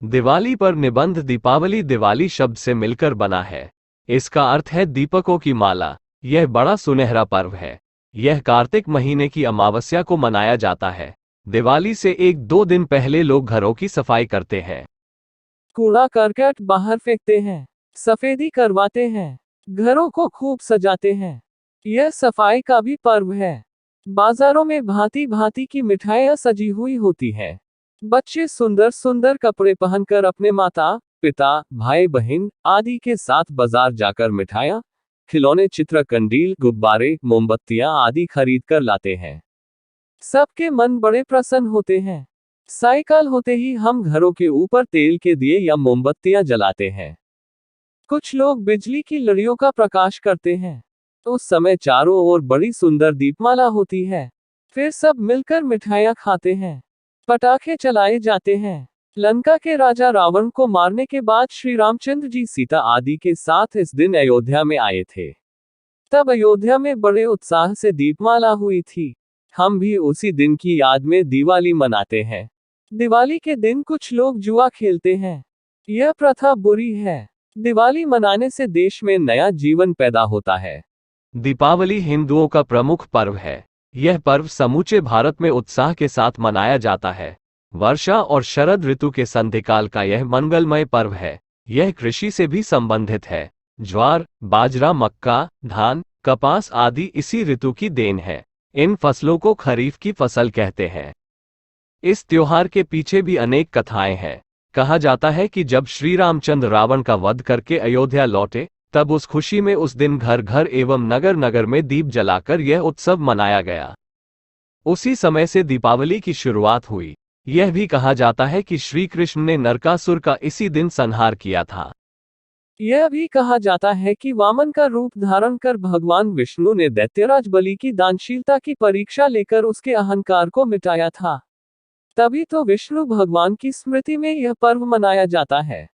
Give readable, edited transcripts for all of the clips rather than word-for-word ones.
दिवाली पर निबंध दीपावली दिवाली शब्द से मिलकर बना है। इसका अर्थ है दीपकों की माला। यह बड़ा सुनहरा पर्व है। यह कार्तिक महीने की अमावस्या को मनाया जाता है। दिवाली से 1-2 दिन पहले लोग घरों की सफाई करते हैं। कूड़ा करकट बाहर फेंकते हैं, सफेदी करवाते हैं, घरों को खूब सजाते हैं। यह सफाई का भी पर्व है। बाजारों में भांति भांति की मिठाइयां सजी हुई होती हैं। बच्चे सुंदर सुंदर कपड़े पहनकर अपने माता पिता, भाई बहन आदि के साथ बाजार जाकर मिठाइयां, खिलौने, चित्र, कंदील, गुब्बारे, मोमबत्तियां आदि खरीद कर लाते हैं। सबके मन बड़े प्रसन्न होते हैं। सायकाल होते ही हम घरों के ऊपर तेल के दिए या मोमबत्तियां जलाते हैं। कुछ लोग बिजली की लड़ियों का प्रकाश करते हैं। उस समय चारों ओर बड़ी सुंदर दीपमाला होती है। फिर सब मिलकर मिठाइयां खाते हैं, पटाखे चलाए जाते हैं। लंका के राजा रावण को मारने के बाद श्री रामचंद्र जी सीता आदि के साथ इस दिन अयोध्या में आए थे। तब अयोध्या में बड़े उत्साह से दीपमाला हुई थी। हम भी उसी दिन की याद में दिवाली मनाते हैं। दिवाली के दिन कुछ लोग जुआ खेलते हैं। यह प्रथा बुरी है। दिवाली मनाने से देश में नया जीवन पैदा होता है। दीपावली हिंदुओं का प्रमुख पर्व है। यह पर्व समूचे भारत में उत्साह के साथ मनाया जाता है। वर्षा और शरद ऋतु के संधिकाल का यह मंगलमय पर्व है। यह कृषि से भी संबंधित है। ज्वार, बाजरा, मक्का, धान, कपास आदि इसी ऋतु की देन है। इन फसलों को खरीफ की फसल कहते हैं। इस त्योहार के पीछे भी अनेक कथाएं हैं। कहा जाता है कि जब श्री रामचंद्र रावण का वध करके अयोध्या लौटे, तब उस खुशी में उस दिन घर घर एवं नगर नगर में दीप जलाकर यह उत्सव मनाया गया। उसी समय से दीपावली की शुरुआत हुई। यह भी कहा जाता है कि श्री कृष्ण ने नरकासुर का इसी दिन संहार किया था। यह भी कहा जाता है कि वामन का रूप धारण कर भगवान विष्णु ने दैत्यराज बलि की दानशीलता की परीक्षा लेकर उसके अहंकार को मिटाया था। तभी तो विष्णु भगवान की स्मृति में यह पर्व मनाया जाता है।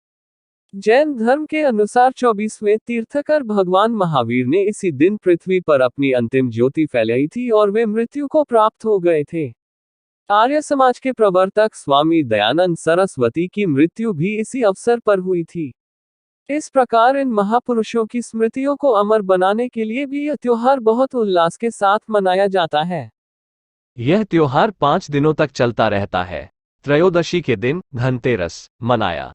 जैन धर्म के अनुसार 24वें तीर्थकर भगवान महावीर ने इसी दिन पृथ्वी पर अपनी अंतिम ज्योति फैलाई थी और वे मृत्यु को प्राप्त हो गए थे। आर्य समाज के प्रवर्तक स्वामी दयानंद सरस्वती की मृत्यु भी इसी अवसर पर हुई थी। इस प्रकार इन महापुरुषों की स्मृतियों को अमर बनाने के लिए भी यह त्योहार बहुत उल्लास के साथ मनाया जाता है। यह त्योहार 5 दिनों तक चलता रहता है। त्रयोदशी के दिन धनतेरस मनाया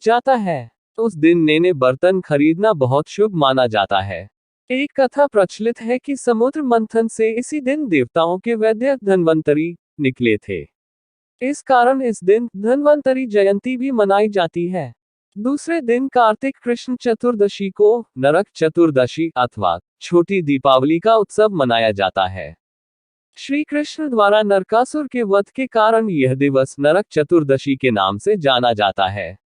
जाता है। उस दिन नए बर्तन खरीदना बहुत शुभ माना जाता है। एक कथा प्रचलित है कि समुद्र मंथन से इसी दिन देवताओं के वैद्य धन्वंतरी निकले थे। इस कारण इस दिन धन्वंतरी जयंती भी मनाई जाती है। दूसरे दिन कार्तिक कृष्ण चतुर्दशी को नरक चतुर्दशी अथवा छोटी दीपावली का उत्सव मनाया जाता है। श्री कृष्ण द्वारा नरकासुर के वध के कारण यह दिवस नरक चतुर्दशी के नाम से जाना जाता है।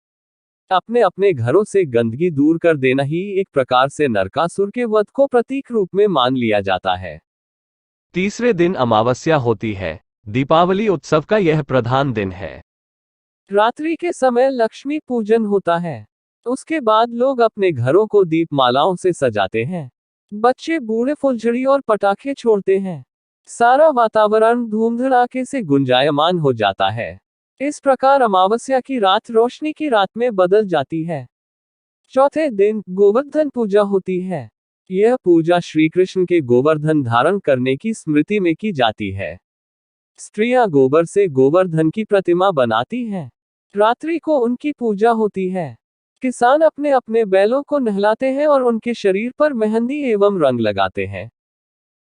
अपने अपने घरों से गंदगी दूर कर देना ही एक प्रकार से नरकासुर के वध को प्रतीक रूप में मान लिया जाता है। तीसरे दिन अमावस्या होती है। दीपावली उत्सव का यह प्रधान दिन है। रात्रि के समय लक्ष्मी पूजन होता है। उसके बाद लोग अपने घरों को दीप मालाओं से सजाते हैं। बच्चे बूढ़े फुलझड़ी और पटाखे छोड़ते हैं। सारा वातावरण धूम धड़ाके से गुंजायमान हो जाता है। इस प्रकार अमावस्या की रात रोशनी की रात में बदल जाती है। चौथे दिन गोवर्धन पूजा होती है। यह पूजा श्री कृष्ण के गोवर्धन धारण करने की स्मृति में की जाती है। स्त्रियां गोबर से गोवर्धन की प्रतिमा बनाती हैं। रात्रि को उनकी पूजा होती है। किसान अपने अपने बैलों को नहलाते हैं और उनके शरीर पर मेहंदी एवं रंग लगाते हैं।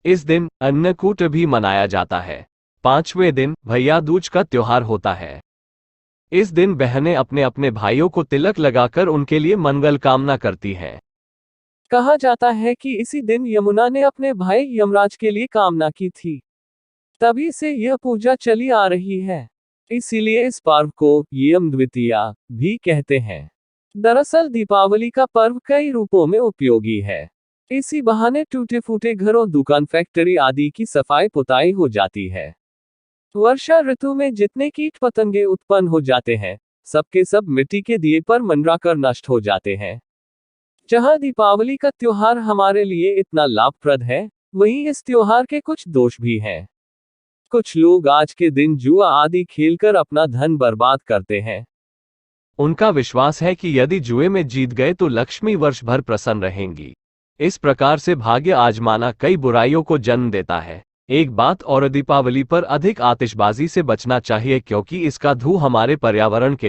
इस दिन अन्नकूट भी मनाया जाता है। 5वें दिन भैया दूज का त्योहार होता है। इस दिन बहनें अपने अपने भाइयों को तिलक लगाकर उनके लिए मंगल कामना करती हैं। कहा जाता है कि इसी दिन यमुना ने अपने भाई यमराज के लिए कामना की थी। तभी से यह पूजा चली आ रही है। इसीलिए इस पर्व को यम द्वितीया भी कहते हैं। दरअसल दीपावली का पर्व कई रूपों में उपयोगी है। इसी बहाने टूटे फूटे घरों, दुकान, फैक्ट्री आदि की सफाई पुताई हो जाती है। वर्षा ऋतु में जितने कीट पतंगे उत्पन्न हो जाते हैं, सबके सब मिट्टी के दिए पर मंडराकर नष्ट हो जाते हैं। जहां दीपावली का त्योहार हमारे लिए इतना लाभप्रद है, वहीं इस त्योहार के कुछ दोष भी हैं। कुछ लोग आज के दिन जुआ आदि खेलकर अपना धन बर्बाद करते हैं। उनका विश्वास है कि यदि जुए में जीत गए तो लक्ष्मी वर्ष भर प्रसन्न रहेंगी। इस प्रकार से भाग्य आजमाना कई बुराइयों को जन्म देता है। एक बात और, दीपावली पर अधिक आतिशबाजी से बचना चाहिए क्योंकि इसका धुआं हमारे पर्यावरण के लिए